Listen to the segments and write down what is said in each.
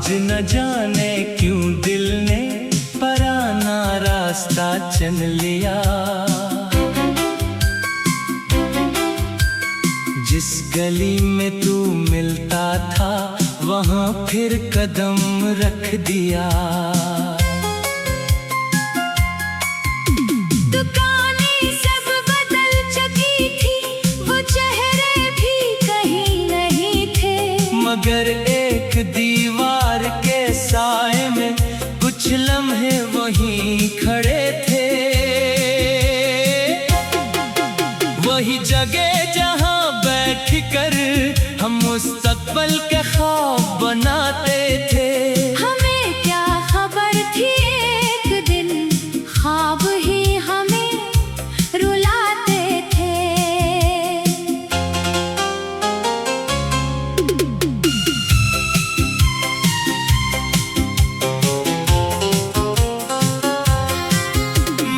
आज न जाने क्यों दिल ने पराना रास्ता चुन लिया। जिस गली में तू मिलता था वहाँ फिर कदम रख दिया। दुकानें सब बदल चुकी थी, वो चेहरे भी कहीं नहीं थे, मगर एक दीवार के साए में कुछ लम्हे वहीं खड़े थे। वही जगह जहाँ बैठ कर हम मुस्तकबिल के ख्वाब बनाते थे। हमें क्या खबर थी एक दिन ख्वाब ही हमें रुलाते थे।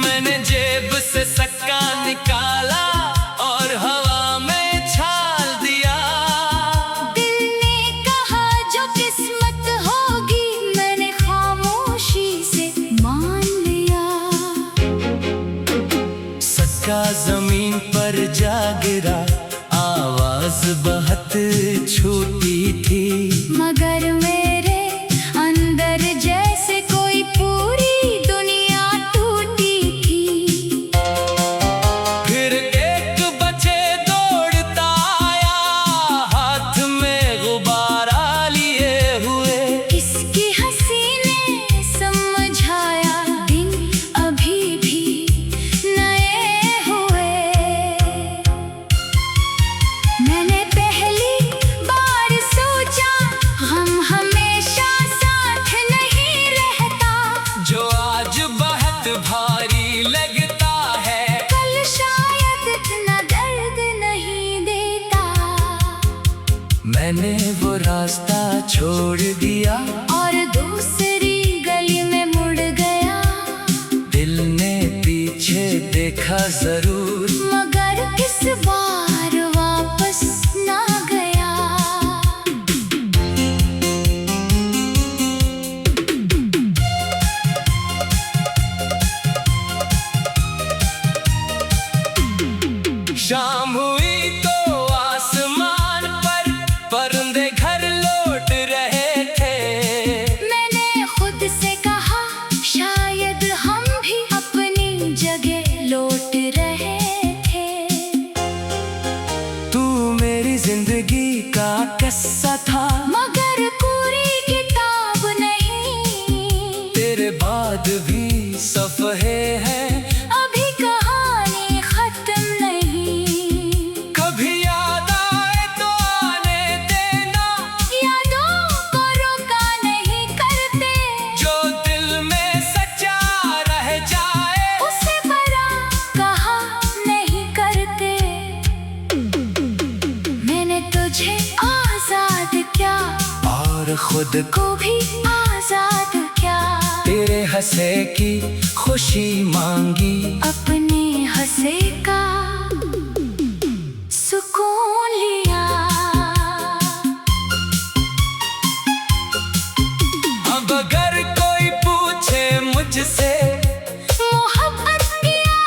मैंने जेब से सिक्का निकाला और हवा में छाल दिया। दिल ने कहा जो किस्मत होगी, मैंने खामोशी से मान लिया। सिक्का जमीन पर जा गिरा, आवाज बहुत छोटी थी, मगर मेरे अंदर जैसे कोई पूरी दुनिया टूटी थी। फिर एक बच्चे दौड़ता आया, हाथ में गुब्बारा लिए हुए। इसकी हंसी ने समझाया दिन अभी भी नए हुए। मैंने पहली बार सोचा हम हमेशा साथ नहीं रहता। जो आज बहुत भारी लगता है, कल शायद इतना दर्द नहीं देता। मैंने वो रास्ता छोड़ दिया और दूसरी गली में मुड़ गया, दिल ने पीछे देखा जरूर, मगर इस बार वापस ना गया। शाम हुई तो आसमान पर परिंदे घर लौट रहे थे। मैंने खुद से कहा शायद हम भी अपनी जगह लौट रहे थे। तू मेरी जिंदगी का किस्सा था, मगर पूरी किताब नहीं। तेरे बाद भी सफ़े हैं, अभी कहानी खत्म नहीं। कभी याद आए तो आने देना, यादों को रोका नहीं करते, जो दिल में सच्चा रह जाए उसे बरा कहा नहीं करते। मैंने तुझे आजाद क्या और खुद को भी आजाद क्या, तेरे हंसे की खुशी मांगी, अपने हंसे का सुकून लिया। अब अगर कोई पूछे मुझसे मोहब्बत क्या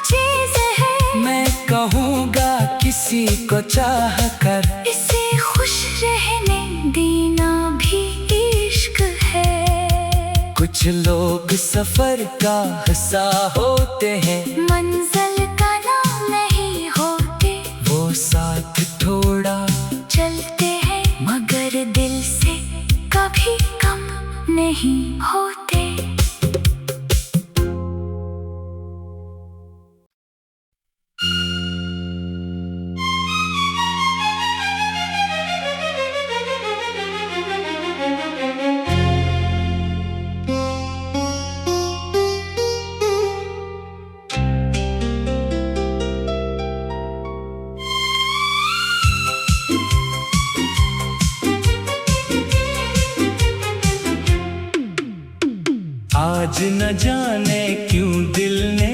चीज है, मैं कहूँगा किसी को चाह कर, इसे खुश रहने देना भी इश्क है। कुछ लोग सफर का हिस्सा होते हैं, मंजिल का नाम नहीं होते, वो साथ थोड़ा चलते हैं मगर दिल से कभी कम नहीं होते। आज न जाने क्यों दिल ने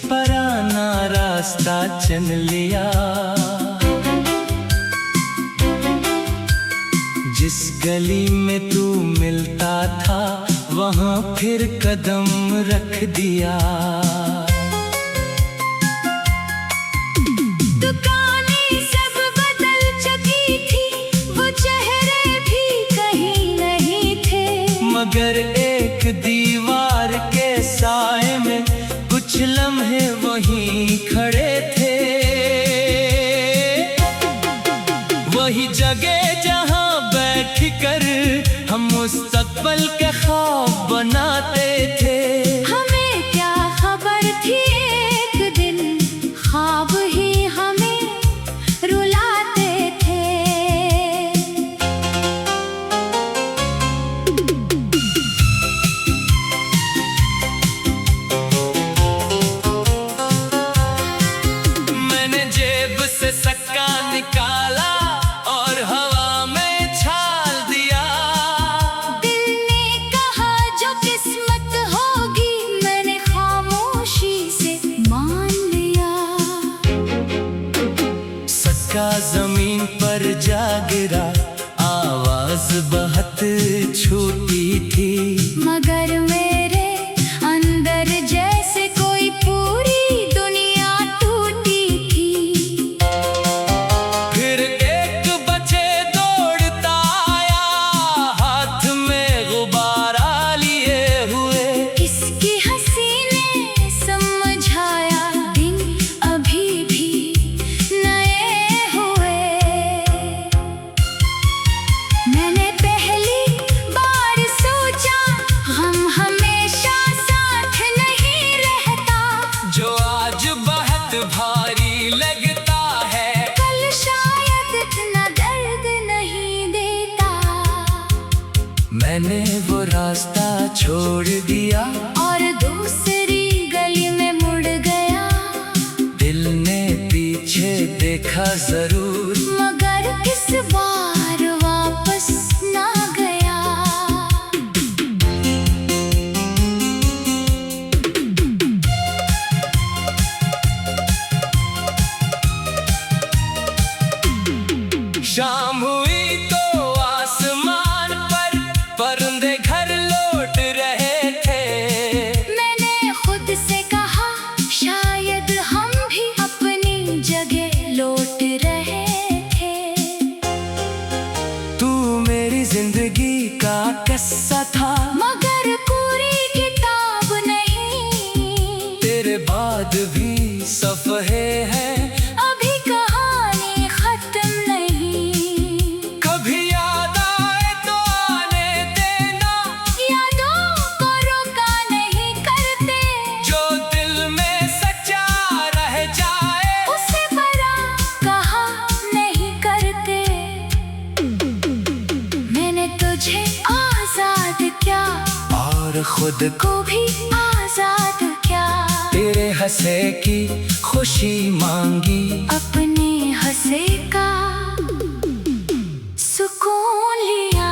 पराना रास्ता चुन लिया। जिस गली में तू मिलता था वहाँ फिर कदम रख दिया। दुकानें सब बदल चुकी थी, वो चेहरे भी कहीं नहीं थे, मगर एक दीवार के साए में कुछ लम्हे वहीं खड़े थे। वही जगह जहाँ बैठ कर हम मुस्तकबिल के ख्वाब बनाते थे। हमें क्या खबर थी एक दिन ख्वाब ही हमें रुलाते थे। मैंने जेब से सिक्का निकाला और हवा में छाल दिया। दिल ने कहा जो किस्मत होगी, मैंने खामोशी से मान लिया। सिक्का जमीन पर जा गिरा, आवाज बहुत छोटी थी, मगर मेरे अंदर जैसे कोई पूरी दुनिया टूटी थी। फिर एक बच्चे दौड़ता आया, हाथ में गुब्बारा लिए हुए। इसकी हंसी ने समझाया दिन अभी भी नए हुए। मैंने पहली बार सोचा हम हमेशा साथ नहीं रहता। जो आज बहुत भारी लगता है, कल शायद इतना दर्द नहीं देता। मैंने वो रास्ता छोड़ दिया और दूसरी गली में मुड़ गया, दिल ने पीछे देखा जरूर, मगर इस बार वापस ना गया। शाम हुई तो आसमान पर परिंदे घर लौट रहे थे। मैंने खुद से कहा शायद हम भी अपनी जगह लौट रहे थे। तू मेरी जिंदगी का किस्सा था, मगर पूरी किताब नहीं। तेरे बाद भी सफ़े हैं, अभी कहानी खत्म नहीं। कभी याद आए तो आने देना, यादों को रोका नहीं करते, जो दिल में सच्चा रह जाए उसे बरा कहा नहीं करते। मैंने तुझे आजाद किया और खुद को भी आजाद किया। तेरे हंसे की खुशी मांगी, अपने हंसे का सुकून लिया।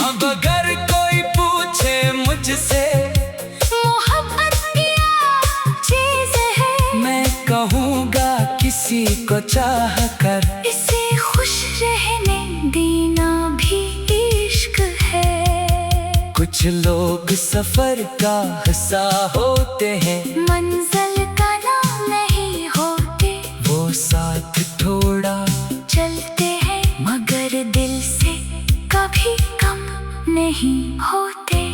अब अगर कोई पूछे मुझसे मोहब्बत क्या चीज है, मैं कहूँगा किसी को चाह कर, इसे खुश रहने देना भी इश्क है। कुछ लोग सफर का हिस्सा होते हैं, मंजिल का नाम नहीं होते, वो साथ थोड़ा चलते हैं मगर दिल से कभी कम नहीं होते।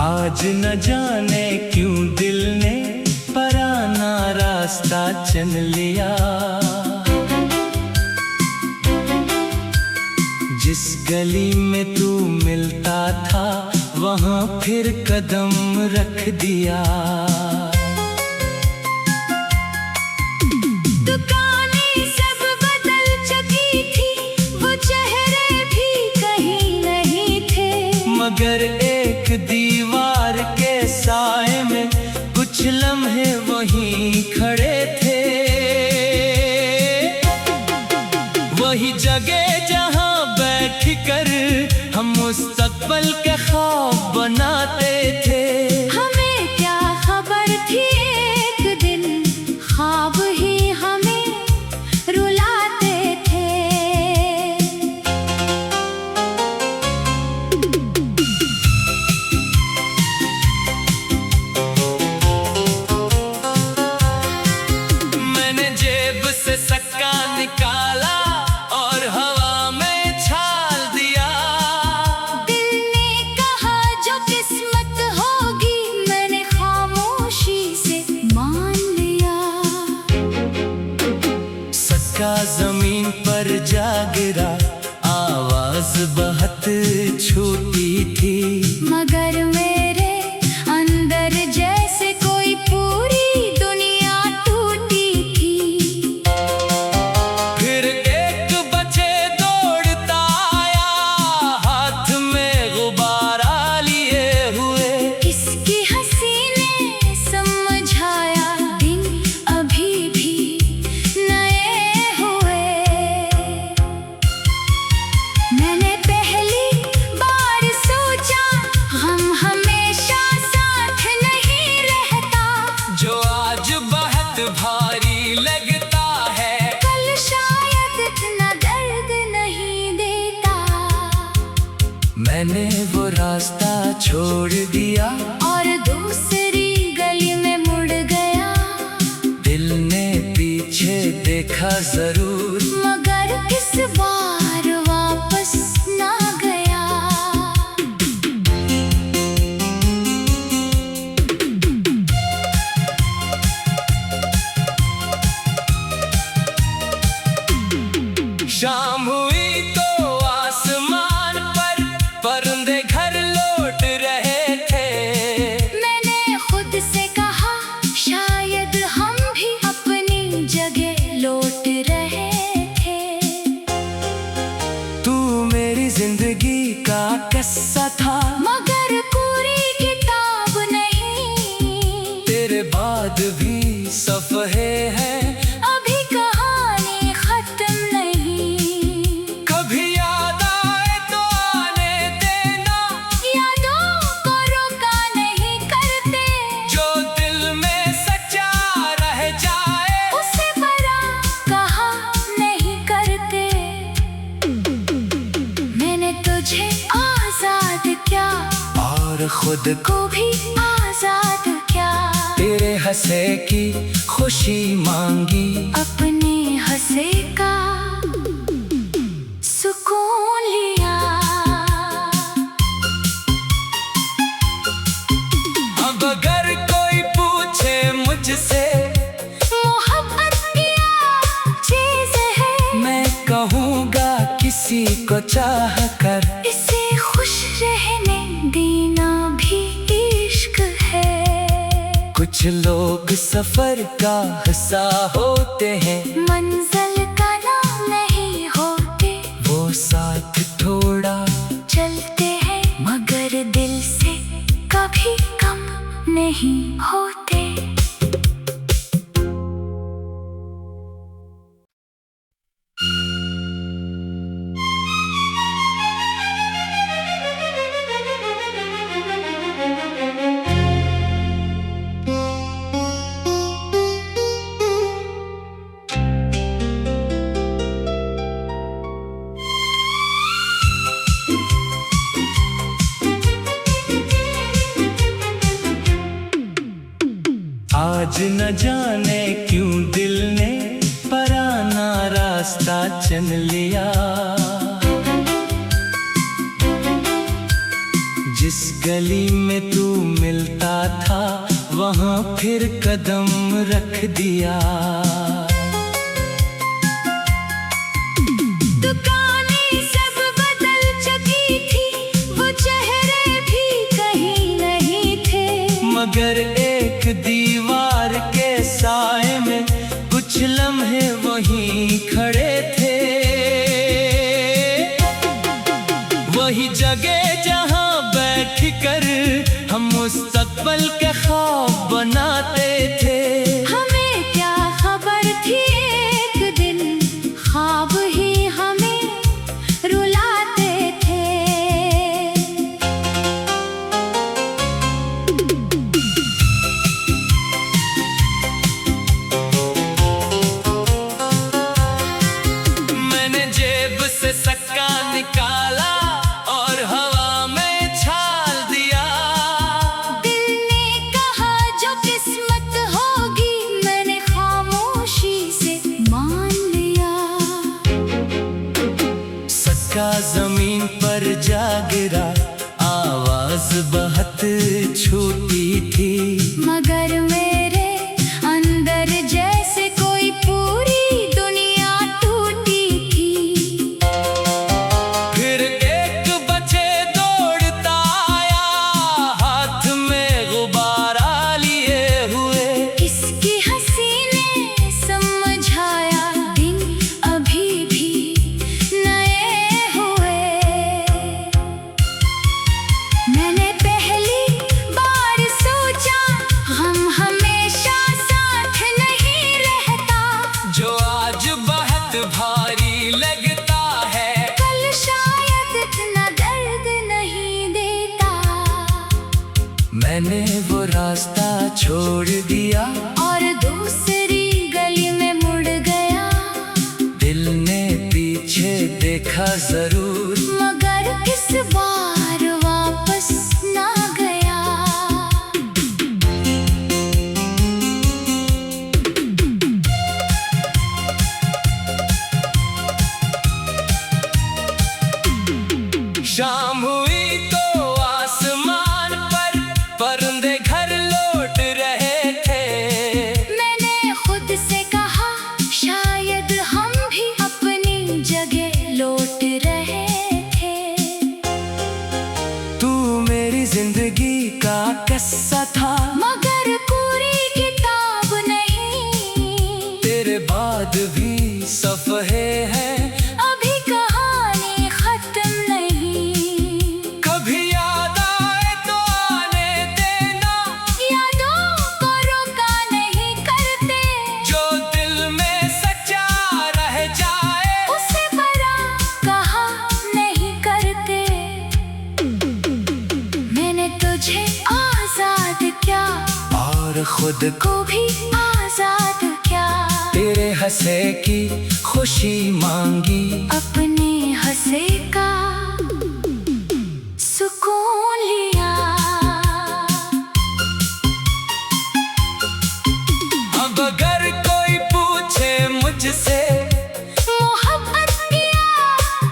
आज न जाने क्यों दिल ने पराना रास्ता चुन लिया। जिस गली में तू मिलता था वहाँ फिर कदम रख दिया। दुकानें सब बदल मगर एक दीवार के साए में कुछ लम्हे वहीं खड़े थे। वही जगह जहां बैठ कर हम मुस्तकबिल के ख्वाब बनाते थे। हमें क्या खबर थी एक दिन ख्वाब ही हमें रुलाते थे। मैंने जेब से सिक्का निकाला और हवा में छाल दिया। दिल ने कहा जो किस्मत होगी, मैंने खामोशी से मान लिया। सिक्का जमीन पर जा गिरा, आवाज बहुत छोटी थी, मगर मेरे अंदर जैसे कोई पूरी दुनिया टूटी थी। फिर एक बच्चे दौड़ता आया, हाथ में गुब्बारा लिए हुए। किसकी हंसी ने समझाया दिन अभी भी नए हुए। मैंने पहली बार सोचा गम हमेशा साथ नहीं रहता। जो आज बहुत भारी लगता है, कल शायद इतना दर्द नहीं देता। मैंने वो रास्ता छोड़ दिया और दूसरी गली में मुड़ गया, दिल ने पीछे देखा जरूर, मगर इस बार वापस ना गया। शाम हुई तो आसमान पर परिंदे घर लौट रहे थे। मैंने खुद से कहा शायद हम भी अपनी जगह लौट रहे थे। तू मेरी जिंदगी का किस्सा था, मगर पूरी किताब नहीं। तेरे बाद भी सफ़े हैं, अभी कहानी खत्म नहीं। कभी याद आए तो आने देना, यादों को रोका नहीं करते। जो दिल में सच्चा रह जाए, उसे बरा कहा नहीं करते। मैंने तुझे आजाद क्या और खुद को भी आजाद क्या। तेरे हंसे की खुशी मांगी, अपने हंसे का सुकून लिया। अब अगर कोई पूछे मुझसे मोहब्बत क्या चीज है, मैं कहूँगा किसी को चाह कर, इसे खुश रहने देना भी इश्क है। कुछ लोग सफर का हिस्सा होते हैं, मंजिल का नाम नहीं होते। वो साथ थोड़ा चलते हैं मगर दिल से कभी कम नहीं होते। आज न जाने क्यों दिल ने पराना रास्ता चुन लिया। जिस गली में तू मिलता था, वहां फिर कदम रख दिया। दुकानें सब बदल चुकी थी, वो चेहरे भी कहीं नहीं थे। मगर एक दीवार के साए में कुछ लम्हे वहीं खड़े थे। वही जगह जहां मुस्तकबिल के ख्वाब बनाते थे। हमें क्या खबर थी एक दिन ख्वाब ही हमें रुलाते थे। मैंने जेब से सिक्का निकाला और हवा में छाल दिया। दिल ने कहा जो किस्मत होगी, मैंने खामोशी से मान लिया। सिक्का जमीन पर जा गिरा, आवाज बहुत छोटी थी, मगर मेरे अंदर जैसे कोई पूरी दुनिया टूटी थी। फिर एक बच्चे दौड़ता आया, हाथ में गुब्बारा लिए हुए। इसकी हंसी ने समझाया दिन अभी भी नए हुए। मैंने पहली बार सोचा हम हमेशा साथ नहीं रहता। जो आज बहुत भारी लगता है, कल शायद इतना दर्द नहीं देता। मैंने वो रास्ता छोड़ दिया और दूसरी गली में मुड़ गया, दिल ने पीछे देखा जरूर, मगर इस बार वापस ना गया। शाम हुई तो आसमान पर परिंदे घर लौट रहे थे। मैंने खुद से कहा शायद हम भी अपनी जगह लौट रहे थे। तू मेरी जिंदगी का किस्सा था, मगर पूरी किताब नहीं। तेरे बाद भी सफ़े हैं, अभी कहानी खत्म नहीं। कभी याद आए तो आने देना, यादों को रोका नहीं करते। जो दिल में सच्चा रह जाए, उसे बरा कहा नहीं करते। मैंने तुझे आजाद किया और खुद को भी आजाद किया। तेरे हंसे की खुशी मांगी, अपने हंसे का सुकून लिया। अब अगर कोई पूछे मुझसे मोहब्बत क्या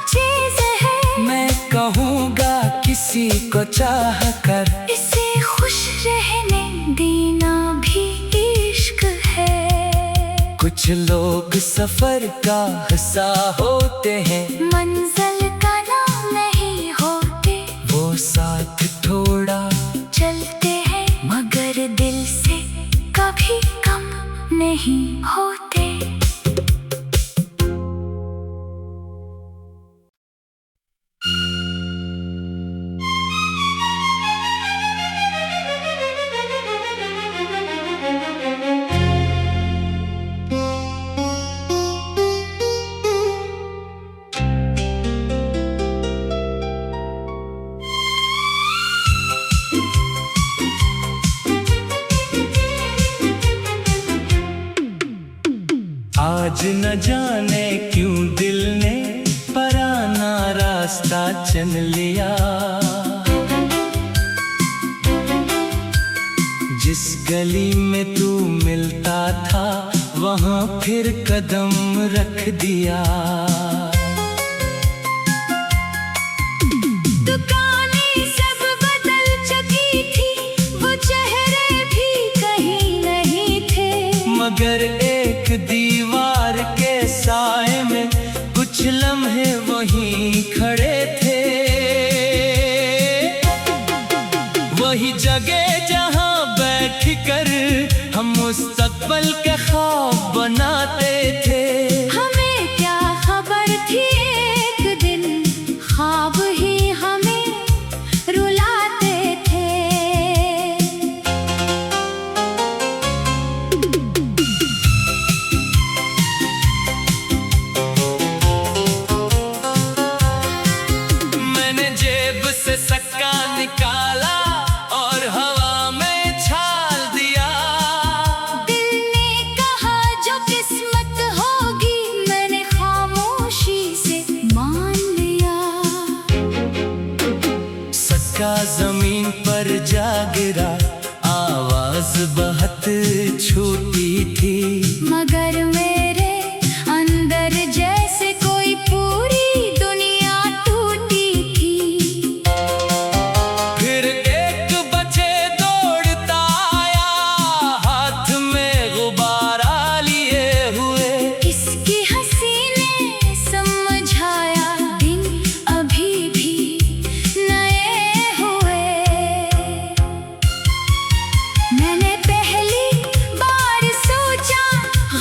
चीज है, मैं कहूँगा किसी को चाह कर, इसे खुश रहने देना भी इश्क है। कुछ लोग सफर का हिस्सा होते हैं, मंजिल का नाम नहीं होते। वो साथ थोड़ा चलते हैं मगर दिल से कभी कम नहीं होते। आज न जाने क्यों दिल ने पराना रास्ता चुन लिया। जिस गली में तू मिलता था, वहाँ फिर कदम रख दिया। दुकानें सब बदल चुकी थी, वो चेहरे भी कहीं नहीं थे। मगर एक दीवार के साए में कुछ लम्हे वहीं खड़े थे। वही जगह जहाँ बैठ कर हम मुस्तकबिल के ख्वाब बनाते थे। हमें क्या खबर थी एक दिन ख्वाब ही हमें रुलाते थे। जमीन पर जा गिरा, आवाज बहुत छोटी थी, मगर मेरे अंदर जैसे कोई पूरी दुनिया टूटी थी। फिर एक बच्चे दौड़ता आया, हाथ में गुब्बारा लिए हुए। इसकी हंसी ने समझाया दिन अभी भी नए हुए। मैंने पहली बार सोचा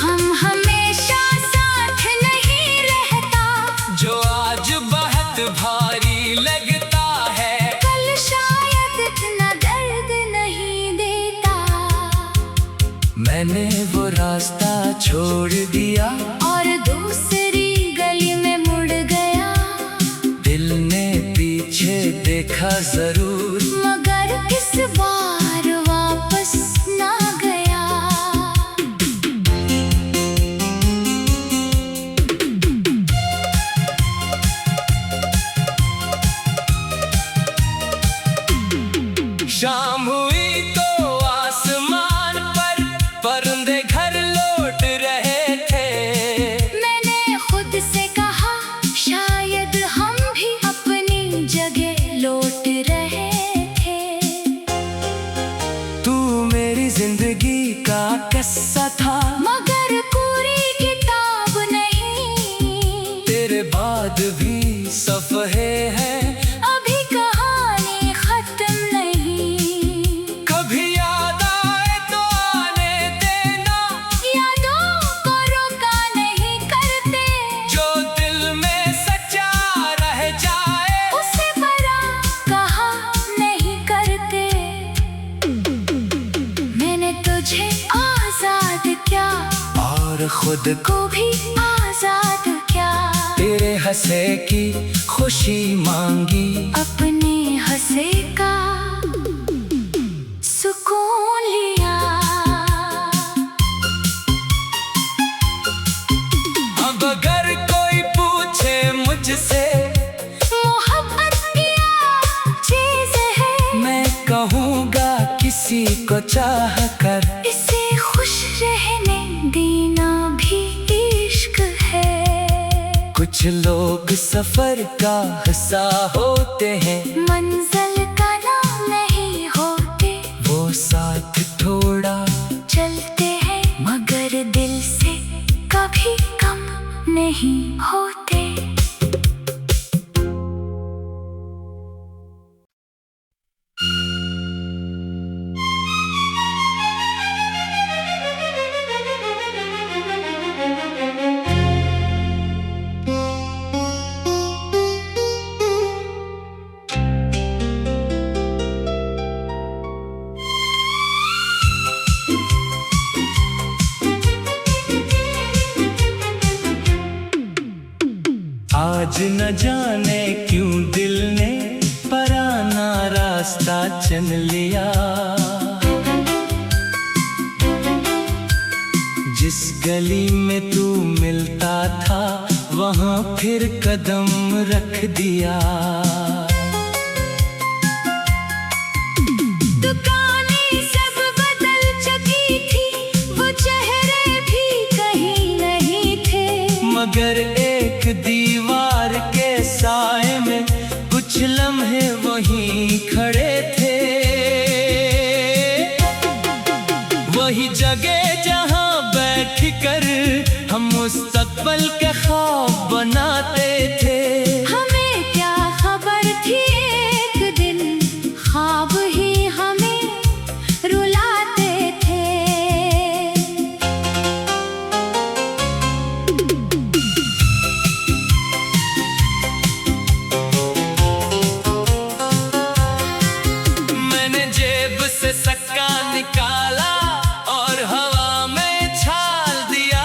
हम हमेशा साथ नहीं रहता। जो आज बहुत भारी लगता है, कल शायद इतना दर्द नहीं देता। मैंने वो रास्ता छोड़ दिया और दूसरी गली में मुड़ गया, दिल ने पीछे देखा जरूर, मगर इस बार वापस ना गया। शाम हुई तो आसमान पर परिंदे घर लौट रहे थे। मैंने खुद से कहा शायद हम भी अपनी जगह लौट रहे थे। तू मेरी जिंदगी का किस्सा था, मगर पूरी किताब नहीं। तेरे बाद भी सफ़े हैं, अभी कहानी खत्म नहीं। कभी याद आए तो आने देना, यादों को रोका नहीं करते। जो दिल में सच्चा रह जाए, उसे बरा कहा नहीं करते। मैंने तुझे आजाद किया और खुद को भी आजाद किया। तेरे हंसे की खुशी मांगी, अपने हंसे का सुकून लिया। अब अगर कोई पूछे मुझसे मोहब्बत क्या चीज है, मैं कहूँगा किसी को चाह कर, इसे खुश रहने देना भी इश्क है। कुछ लोग सफर का हिस्सा होते हैं, मंजिल का नाम नहीं होते। वो साथ थोड़ा चलते हैं मगर दिल से कभी कम नहीं होते। आज न जाने क्यों दिल ने पराना रास्ता चुन लिया। जिस गली में तू मिलता था, वहाँ फिर कदम रख दिया। दुकानें सब बदल चुकी थी, वो चेहरे भी कहीं नहीं थे। मगर एक दीवार के साए में कुछ लम्हे वहीं खड़े थे। वही जगह जहां बैठ कर हम मुस्तकबिल के ख्वाब बनाते थे। हमें क्या खबर थी एक दिन ख्वाब ही हमें रुलाते थे। मैंने जेब से सिक्का निकाला और हवा में छाल दिया।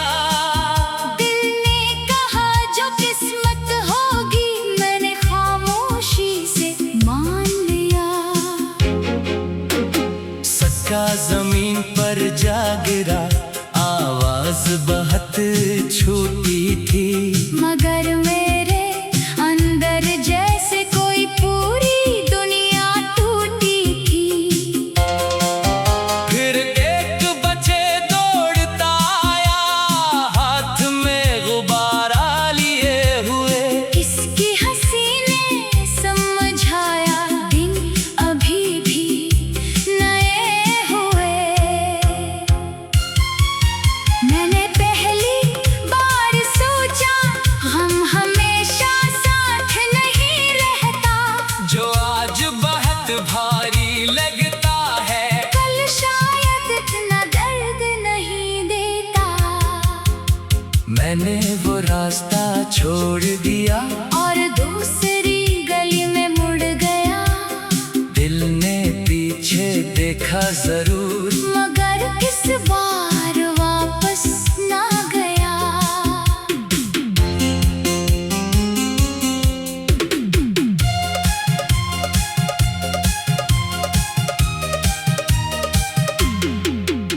दिल ने कहा जो किस्मत होगी, मैंने खामोशी से मान लिया। सिक्का जमीन पर जा गिरा, आवाज बहुत छोटी थी, मगर मेरे अंदर जैसे कोई पूरी दुनिया टूटी मैंने वो रास्ता छोड़ दिया और दूसरी गली में मुड़ गया। दिल ने पीछे देखा जरूर, मगर इस बार वापस ना गया।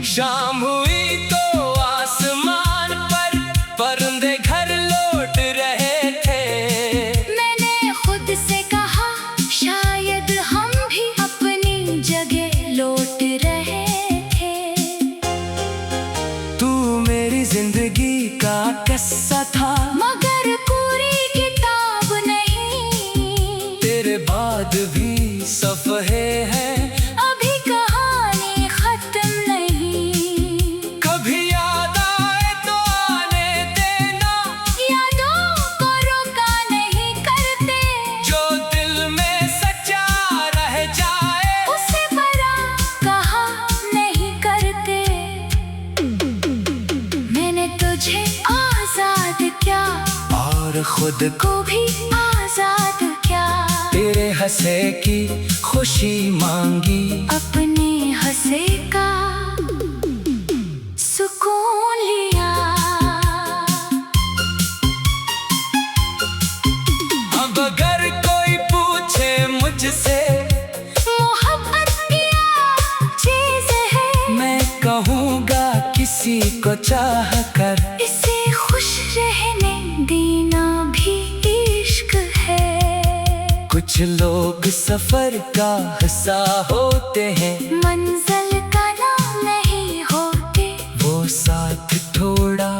शाम हुई तो आसमान पर परिंदे घर लौट रहे थे। मैंने खुद से कहा शायद हम भी अपनी जगह लौट रहे थे। तू मेरी जिंदगी का किस्सा था, मगर पूरी किताब नहीं। तेरे बाद भी सफ़े हैं, अभी कहानी खत्म नहीं। कभी याद आए तो आने देना, यादों को रोका नहीं करते। जो दिल में सच्चा रह जाए उसे बरा कहा नहीं करते। मैंने तुझे आजाद क्या और खुद को भी आजाद क्या। तेरे हंसे की खुशी मांगी, अपने हंसे का सुकून लिया। अब अगर कोई पूछे मुझसे मोहब्बत क्या चीज है, मैं कहूँगा किसी को चाह कर इसे खुश रहने देना भी इश्क है। कुछ लोग सफर का हिस्सा होते हैं, मंजिल का नाम नहीं होते। वो साथ थोड़ा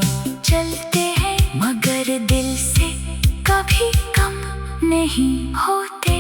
चलते हैं मगर दिल से कभी कम नहीं होते।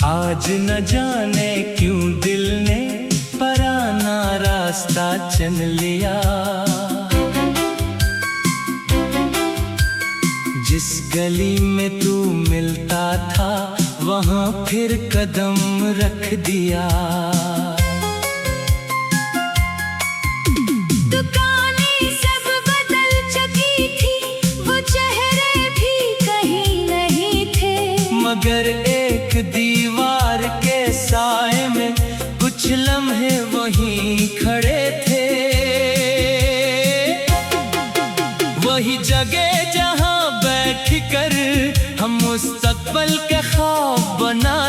आज न जाने क्यों दिल ने पराना रास्ता चुन लिया। जिस गली में तू मिलता था वहाँ फिर कदम रख दिया। दुकानें सब बदल चुकी थी, वो चेहरे भी कहीं नहीं थे। मगर एक दीवार के साए में कुछ लम्हे वहीं खड़े थे। वही जगह जहाँ बैठ कर हम मुस्तकबिल के ख्वाब बना